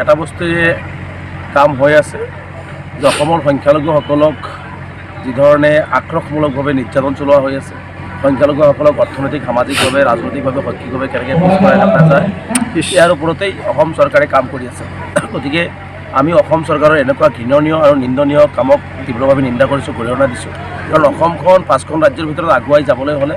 এটা বস্তুৱে কাম হৈ আছে যে অসমৰ সংখ্যালঘুসকলক যিধৰণে আক্ৰোশমূলকভাৱে নিৰ্যাতন চলোৱা হৈ আছে, সংখ্যালঘুসকলক অৰ্থনৈতিক সামাজিকভাৱে ৰাজনৈতিকভাৱে শৈক্ষিকভাৱে কেনেকৈ পিছপৰাই ৰখা যায় ইয়াৰ ওপৰতেই অসম চৰকাৰে কাম কৰি আছে। গতিকে আমি অসম চৰকাৰৰ এনেকুৱা ঘৃণনীয় আৰু নিন্দনীয় কামক তীব্ৰভাৱে নিন্দা কৰিছোঁ, গৰিহণা দিছোঁ। কাৰণ অসমখন 5খন ৰাজ্যৰ ভিতৰত আগুৱাই যাবলৈ হ'লে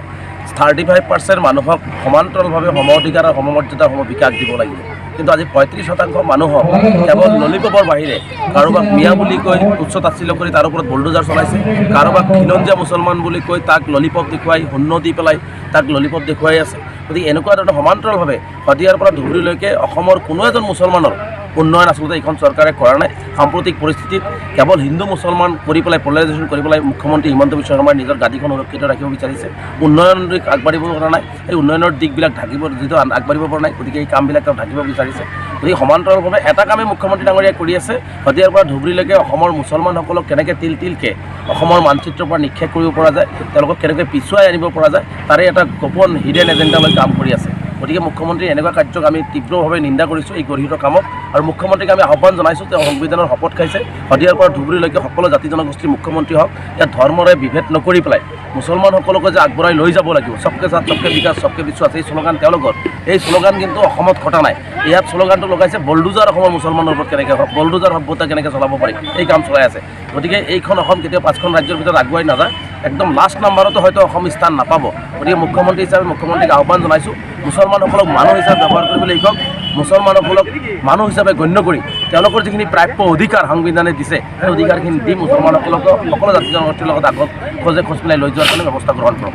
35% মানুহক সমান্তৰালভাৱে সম অধিকাৰ আৰু সমমৰ্যাদা সমবিকাশ দিব লাগিব। কিন্তু আজি 35% মানুহক কেৱল ললিপপৰ বাহিৰে কাৰোবাক মিয়া বুলি কৈ তুচ্ছ তাচ্ছিল্য কৰি তাৰ ওপৰত বুলডোজাৰ চলাইছে, কাৰোবাক খিলঞ্জীয়া মুছলমান বুলি কৈ তাক ললিপপ দেখুৱাই শূন্য দি পেলাই তাক ললিপপ দেখুৱাই আছে। গতিকে এনেকুৱা ধৰণৰ সমান্তৰালভাৱে শদিয়াৰ পৰা ধুবুৰীলৈকে অসমৰ কোনো এজন মুছলমানৰ উন্নয়ন আচলতে এইখন চৰকাৰে কৰা নাই। সাম্প্ৰতিক পৰিস্থিতিত কেৱল হিন্দু মুছলমান কৰি পেলাই পলাৰাইজেশ্যন কৰি পেলাই মুখ্যমন্ত্ৰী হিমন্ত বিশ্ব শৰ্মাই নিজৰ গাদীখন সুৰক্ষিত ৰাখিব বিচাৰিছে। উন্নয়নৰ দিশ আগবাঢ়িব পৰা নাই, এই উন্নয়নৰ দিশবিলাক ঢাকিব যিটো আগবাঢ়িব পৰা নাই, গতিকে এই কামবিলাক তেওঁ ঢাকিব বিচাৰিছে। গতিকে সমান্তৰালভাৱে এটা কামেই মুখ্যমন্ত্ৰী ডাঙৰীয়াই কৰি আছে, শদিয়াৰ পৰা ধুবুৰীলৈকে অসমৰ মুছলমানসকলক কেনেকৈ তিলকে অসমৰ মানচিত্ৰৰ পৰা নিক্ষেপ কৰিব পৰা যায়, তেওঁলোকক কেনেকৈ পিছুৱাই আনিব পৰা যায়, তাৰে এটা গোপন হিডেন এজেণ্ডা লৈ কাম কৰি আছে। গতিকে মুখ্যমন্ত্ৰীৰ এনেকুৱা কাৰ্যক আমি তীব্ৰভাৱে নিন্দা কৰিছোঁ, এই গৰিহীত কামক। আৰু মুখ্যমন্ত্ৰীক আমি আহ্বান জনাইছোঁ, তেওঁ সংবিধানৰ শপত খাইছে, শদিয়াৰ পৰা ধুবুৰীলৈকে সকলো জাতি জনগোষ্ঠীৰ মুখ্যমন্ত্ৰী হওক, ইয়াত ধৰ্মৰে বিভেদ নকৰি পেলাই মুছলমানসকলকো যে আগবঢ়াই লৈ যাব লাগিব। সবকে সাথ সবকে বিকাশ সবকে বিশ্বাস, এই শ্লোগান তেওঁলোকৰ। এই শ্লোগান কিন্তু অসমত ঘটা নাই। ইয়াত শ্লোগানটো লগাইছে বলডোজাৰ অসমৰ মুছলমানৰ ওপৰত কেনেকৈ বলডোজাৰ সভ্যতা কেনেকৈ চলাব পাৰি, এই কাম চলাই আছে। গতিকে এইখন অসম কেতিয়াও 5খন ৰাজ্যৰ ভিতৰত আগুৱাই নাযায়, একদম লাষ্ট নাম্বাৰতো হয়তো অসম স্থান নাপাব। গতিকে মুখ্যমন্ত্ৰী হিচাপে মুখ্যমন্ত্ৰীক আহ্বান জনাইছোঁ, মুছলমানসকলক মানুহ হিচাপে ব্যৱহাৰ কৰিবলৈ শিকক, মুছলমানসকলক মানুহ হিচাপে গণ্য কৰি তেওঁলোকৰ যিখিনি প্ৰাপ্য অধিকাৰ সংবিধানে দিছে সেই অধিকাৰখিনি দি মুছলমানসকলক সকলো জাতি জনগোষ্ঠীৰ লগত আগত খোজ পেলাই লৈ যোৱাৰ কাৰণে ব্যৱস্থা গ্ৰহণ কৰক।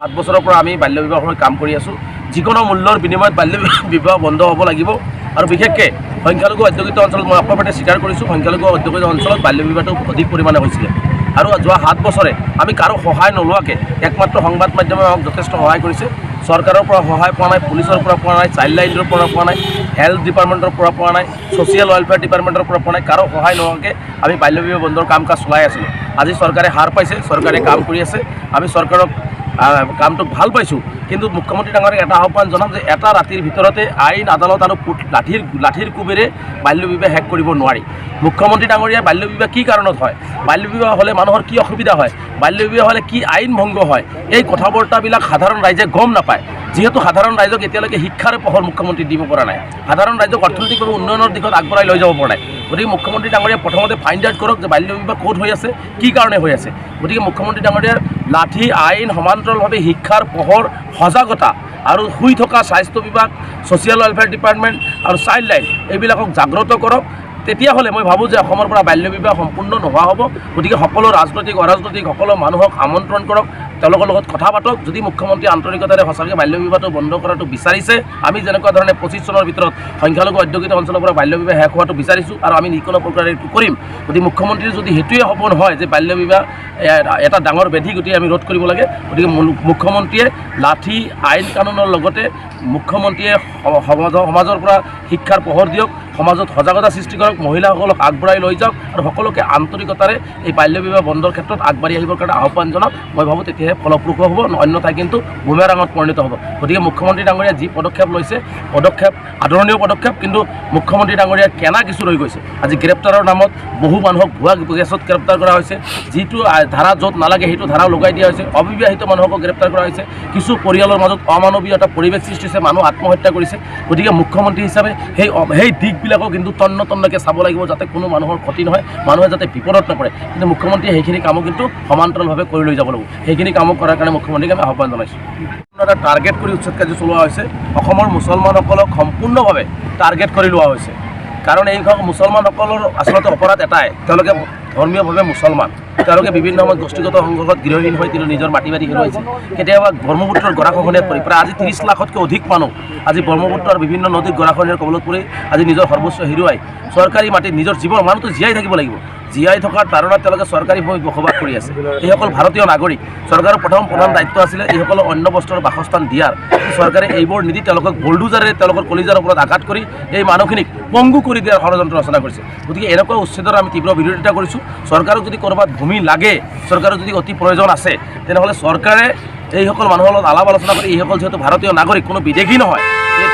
7 বছৰৰ পৰা আমি বাল্য বিবাহৰ কাম কৰি আছোঁ। যিকোনো মূল্যৰ বিনিময়ত বাল্য বিবাহ বন্ধ হ'ব লাগিব। আৰু বিশেষকৈ সংখ্যালঘু অধ্যুষিত অঞ্চলত মই অকপতে স্বীকাৰ কৰিছোঁ, সংখ্যালঘু অধ্যুষিত অঞ্চলত বাল্য বিবাহটো অধিক পৰিমাণে হৈছিলে। আৰু যোৱা 7 বছৰে আমি কাৰো সহায় নোলোৱাকৈ একমাত্ৰ সংবাদ মাধ্যমে আমাক যথেষ্ট সহায় কৰিছে। চৰকাৰৰ পৰা সহায় পোৱা নাই, পুলিচৰ পৰা পোৱা নাই, চাইল্ড লাইনৰ পৰা পোৱা নাই, হেল্থ ডিপাৰ্টমেণ্টৰ পৰা পোৱা নাই, ছ'চিয়েল ৱেলফেয়াৰ ডিপাৰ্টমেণ্টৰ পৰা পোৱা নাই, কাৰো সহায় নোহোৱাকৈ আমি বাল্য বিবাহ বন্ধৰ কাম কাজ চলাই আছিলোঁ। আজি চৰকাৰে হাৰ পাইছে, চৰকাৰে কাম কৰি আছে, আমি চৰকাৰক কামটোক ভাল পাইছোঁ। কিন্তু মুখ্যমন্ত্ৰী ডাঙৰীয়াক এটা আহ্বান জনাম যে এটা ৰাতিৰ ভিতৰতে আইন আদালত আৰু লাঠিৰ কোবেৰে বাল্য বিবাহ শেষ কৰিব নোৱাৰি। মুখ্যমন্ত্ৰী ডাঙৰীয়াই বাল্য বিবাহ কি কাৰণত হয়, বাল্য বিবাহ হ'লে মানুহৰ কি অসুবিধা হয়, বাল্য বিবাহ হ'লে কি আইন ভংগ হয়, এই কথা বতৰাবিলাক সাধাৰণ ৰাইজে গম নাপায়। যিহেতু সাধাৰণ ৰাইজক এতিয়ালৈকে শিক্ষাৰে পোহৰ মুখ্যমন্ত্ৰী দিব পৰা নাই, সাধাৰণ ৰাইজক অৰ্থনৈতিকভাৱে উন্নয়নৰ দিশত আগবঢ়াই লৈ যাব পৰা নাই। গতিকে মুখ্যমন্ত্ৰী ডাঙৰীয়াই প্ৰথমতে ফাইণ্ড আউট কৰক যে বাল্য বিবাহ ক'ত হৈ আছে, কি কাৰণে হৈ আছে। গতিকে মুখ্যমন্ত্ৰী ডাঙৰীয়াৰ লাঠি আইন সমান্তৰালভাৱে শিক্ষাৰ পোহৰ, সজাগতা আৰু শুই থকা স্বাস্থ্য বিভাগ, ছ'চিয়েল ৱেলফেয়াৰ ডিপাৰ্টমেণ্ট আৰু চাইল্ড লাইন এইবিলাকক জাগ্ৰত কৰক। তেতিয়াহ'লে মই ভাবোঁ যে অসমৰ পৰা বাল্য বিবাহ সম্পূৰ্ণ নোহোৱা হ'ব। গতিকে সকলো ৰাজনৈতিক অৰাজনৈতিক সকলো মানুহক আমন্ত্ৰণ কৰক, তেওঁলোকৰ লগত কথা পাতক। যদি মুখ্যমন্ত্ৰী আন্তৰিকতাৰে সঁচাকৈ বাল্য বিবাহটো বন্ধ কৰাটো বিচাৰিছে, আমি যেনেকুৱা ধৰণে 25 চনৰ ভিতৰত সংখ্যালঘু অধ্যুষিত অঞ্চলৰ পৰা বাল্য বিবাহ শেষ হোৱাটো বিচাৰিছোঁ আৰু আমি যিকোনো প্ৰকাৰে এইটো কৰিম। গতিকে মুখ্যমন্ত্ৰীৰ যদি সেইটোৱে সপোন হয় যে বাল্য বিবাহ এটা ডাঙৰ ব্যাধি, গতিকে আমি ৰোধ কৰিব লাগে। গতিকে মুখ্যমন্ত্ৰীয়ে লাঠি আইন কানুনৰ লগতে মুখ্যমন্ত্ৰীয়ে সমাজৰ পৰা শিক্ষাৰ পোহৰ দিয়ক, সমাজত সজাগতা সৃষ্টি কৰক, মহিলাসকলক আগবঢ়াই লৈ যাওক আৰু সকলোকে আন্তৰিকতাৰে এই বাল্য বিবাহ বন্ধৰ ক্ষেত্ৰত আগবাঢ়ি আহিবৰ কাৰণে আহ্বান জনাওক। মই ভাবোঁ তেতিয়াহে ফলপ্ৰসূ হ'ব, অন্যথাই কিন্তু বুমেৰাঙত পৰিণত হ'ব। গতিকে মুখ্যমন্ত্ৰী ডাঙৰীয়াই যি পদক্ষেপ লৈছে, পদক্ষেপ আদৰণীয় পদক্ষেপ, কিন্তু মুখ্যমন্ত্ৰী ডাঙৰীয়াৰ কেনা কিছু ৰৈ গৈছে। আজি গ্ৰেপ্তাৰৰ নামত বহু মানুহক ভুৱা গেছত গ্ৰেপ্তাৰ কৰা হৈছে, যিটো ধাৰা য'ত নালাগে সেইটো ধাৰাও লগাই দিয়া হৈছে, অবিবাহিত মানুহকো গ্ৰেপ্তাৰ কৰা হৈছে, কিছু পৰিয়ালৰ মাজত অমানৱীয় এটা পৰিৱেশ সৃষ্টি হৈছে, মানুহ আত্মহত্যা কৰিছে। গতিকে মুখ্যমন্ত্ৰী হিচাপে সেই দিশবিলাকো কিন্তু তন্নতন্নকৈ চাব লাগিব, যাতে কোনো মানুহৰ ক্ষতি নহয়, মানুহে যাতে বিপদত নপৰে। কিন্তু মুখ্যমন্ত্ৰীয়ে সেইখিনি কামো কিন্তু সমান্তৰালভাৱে কৰি লৈ যাব লাগিব। সেইখিনি কামো কৰাৰ কাৰণে মুখ্যমন্ত্ৰীক আমি আহ্বান জনাইছোঁ। এটা টাৰ্গেট কৰি উচ্ছেদ কাৰ্য চলোৱা হৈছে, অসমৰ মুছলমানসকলক সম্পূৰ্ণভাৱে টাৰ্গেট কৰি লোৱা হৈছে। কাৰণ এই মুছলমানসকলৰ আচলতে অপৰাধ এটাই, তেওঁলোকে ধৰ্মীয়ভাৱে মুছলমান, তেওঁলোকে বিভিন্ন সময়ত গোষ্ঠীগত সংঘৰ্ষত গৃহহীন হৈ নিজৰ মাটি বাৰী হেৰুৱাইছে। কেতিয়াবা ব্ৰহ্মপুত্ৰৰ গৰাখহনীয়াত পৰি প্ৰায় আজি 30 লাখতকৈ অধিক মানুহ আজি ব্ৰহ্মপুত্ৰৰ বিভিন্ন নদীত গৰাখহনীয়াৰ কবলত পৰি আজি নিজৰ সৰ্বস্ব হেৰুৱাই চৰকাৰী মাটিত নিজৰ জীৱন মানুহটো জীয়াই থাকিব লাগিব, জীয়াই থকাৰ তাৰণাত তেওঁলোকে চৰকাৰী ভূমি বসবাস কৰি আছে। এইসকল ভাৰতীয় নাগৰিক, চৰকাৰৰ প্ৰধান দায়িত্ব আছিলে এইসকলক অন্য বস্তুৰ বাসস্থান দিয়াৰ। চৰকাৰে এইবোৰ নিদি তেওঁলোকক বুলডোজাৰে তেওঁলোকৰ কলিজাৰ ওপৰত আঘাত কৰি এই মানুহখিনিক পংগু কৰি দিয়াৰ ষড়যন্ত্ৰ ৰচনা কৰিছে। গতিকে এনেকুৱা উচ্ছেদৰ আমি তীব্ৰ বিৰোধিতা কৰিছোঁ। চৰকাৰক যদি ক'ৰবাত ভূমি লাগে, চৰকাৰৰ যদি অতি প্ৰয়োজন আছে, তেনেহ'লে চৰকাৰে এইসকল মানুহৰ লগত আলাপ আলোচনা কৰি এইসকল যিহেতু ভাৰতীয় নাগৰিক, কোনো বিদেশী নহয়,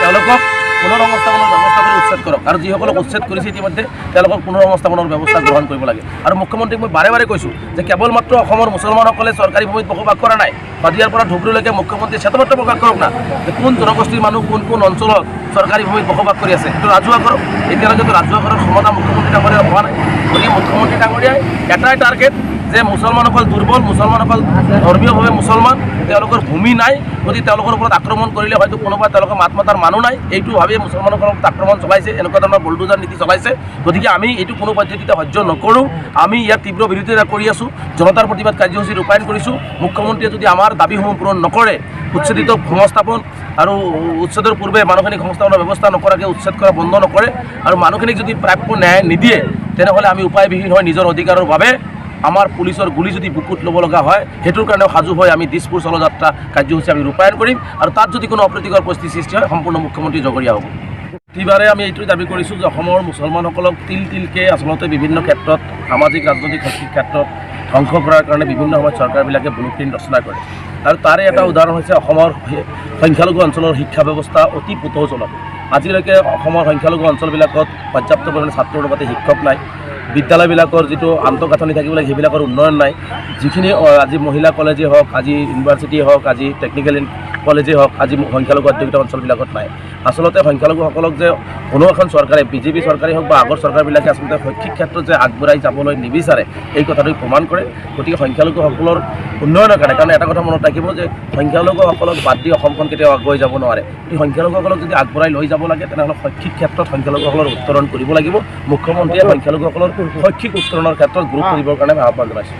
তেওঁলোকক পুনঃসংস্থাপনৰ ব্যৱস্থা কৰি উচ্ছেদ কৰক আৰু যিসকলক উচ্ছেদ কৰিছে ইতিমধ্যে তেওঁলোকক পুনঃসংস্থাপনৰ ব্যৱস্থা গ্ৰহণ কৰিব লাগে। আৰু মুখ্যমন্ত্ৰীক মই বাৰে বাৰে কৈছোঁ যে কেৱল মাত্ৰ অসমৰ মুছলমানসকলে চৰকাৰী ভূমিত বসবাস কৰা নাই, শদিয়াৰ পৰা ধুবুৰীলৈকে মুখ্যমন্ত্ৰীয়ে শ্বেতপত্ৰ প্ৰকাশ কৰক না যে কোন জনগোষ্ঠীৰ মানুহ কোন অঞ্চলত চৰকাৰী ভূমিত বসবাস কৰি আছে, এইটো ৰাজহুৱা কৰক। এতিয়ালৈকেতো ৰাজহুৱা কৰাৰ ক্ষমতা মুখ্যমন্ত্ৰী ডাঙৰীয়াৰ হোৱা নাই। গতিকে মুখ্যমন্ত্ৰী ডাঙৰীয়াই এটাই টাৰ্গেট যে মুছলমানসকল দুৰ্বল, মুছলমানসকল ধৰ্মীয়ভাৱে মুছলমান, তেওঁলোকৰ ভূমি নাই, গতিকে তেওঁলোকৰ ওপৰত আক্ৰমণ কৰিলে হয়তো কোনোবা তেওঁলোকৰ মাত মাতাৰ মানুহ নাই, এইটো ভাবিয়ে মুছলমানসকলক আক্ৰমণ চলাইছে, এনেকুৱা ধৰণৰ বুলডোজাৰ নীতি চলাইছে। গতিকে আমি এইটো কোনো পদ্ধতিতে সহ্য নকৰোঁ। আমি ইয়াৰ তীব্ৰ বিৰোধিতা কৰি আছোঁ, জনতাৰ প্ৰতিবাদ কাৰ্যসূচী ৰূপায়ণ কৰিছোঁ। মুখ্যমন্ত্ৰীয়ে যদি আমাৰ দাবীসমূহ পূৰণ নকৰে, উচ্ছেদিত সংস্থাপন আৰু উচ্ছেদৰ পূৰ্বে মানুহখিনিক সংস্থাপনৰ ব্যৱস্থা নকৰাকৈ উচ্ছেদ কৰা বন্ধ নকৰে আৰু মানুহখিনিক যদি প্ৰাপ্য ন্যায় নিদিয়ে, তেনেহ'লে আমি উপায়বিহীন হৈ নিজৰ অধিকাৰৰ বাবে আমাৰ পুলিচৰ গুলি যদি বুকুত ল'ব লগা হয়, সেইটোৰ কাৰণেও সাজু হৈ আমি দিছপুৰ চলযাত্ৰা কাৰ্যসূচী আমি ৰূপায়ণ কৰিম আৰু তাত যদি কোনো অপ্ৰীতিকৰ পৰিস্থিতি সৃষ্টি হয় সম্পূৰ্ণ মুখ্যমন্ত্ৰী জগৰীয়া হ'ব। প্ৰতিবাৰে আমি এইটোৱে দাবী কৰিছোঁ যে অসমৰ মুছলমানসকলক তিলকৈ আচলতে বিভিন্ন ক্ষেত্ৰত সামাজিক, ৰাজনৈতিক, শৈক্ষিক ক্ষেত্ৰত ধ্বংস কৰাৰ কাৰণে বিভিন্ন সময়ত চৰকাৰবিলাকে ব্লু প্ৰিণ্ট ৰচনা কৰে আৰু তাৰে এটা উদাহৰণ হৈছে অসমৰ সংখ্যালঘু অঞ্চলৰ শিক্ষা ব্যৱস্থা অতি পুতৌজনক। আজিলৈকে অসমৰ সংখ্যালঘু অঞ্চলবিলাকত পৰ্যাপ্ত পৰিমাণে ছাত্ৰ অনুপাতে শিক্ষক নাই, বিদ্যালয়বিলাকৰ যিটো আন্তঃগাঁথনি থাকিব লাগে সেইবিলাকৰ উন্নয়ন নাই। যিখিনি আজি মহিলা কলেজেই হওক, আজি ইউনিভাৰ্চিটিয়ে হওক, আজি টেকনিকেল কলেজেই হওক, আজি সংখ্যালঘু অধ্যুষিত অঞ্চলবিলাকত নাই। আচলতে সংখ্যালঘুসকলক যে কোনো এখন চৰকাৰে, বিজেপি চৰকাৰেই হওক বা আগৰ চৰকাৰবিলাকে আচলতে শৈক্ষিক ক্ষেত্ৰত যে আগবঢ়াই যাবলৈ নিবিচাৰে, এই কথাটো প্ৰমাণ কৰে। গতিকে সংখ্যালঘুসকলৰ উন্নয়নৰ কাৰণে, কাৰণ এটা কথা মনত ৰাখিব যে সংখ্যালঘুসকলক বাদ দি অসমখন কেতিয়াও আগুৱাই যাব নোৱাৰে। এই সংখ্যালঘুসকলক যদি আগবঢ়াই লৈ যাব লাগে, তেনেহ'লে শৈক্ষিক ক্ষেত্ৰত সংখ্যালঘুসকলৰ উত্তৰণ কৰিব লাগিব। মুখ্যমন্ত্ৰীয়ে সংখ্যালঘুসকলৰ শৈক্ষিক উত্তৰণৰ ক্ষেত্ৰত গুৰুত্ব দিবৰ কাৰণে আহ্বান জনাইছোঁ।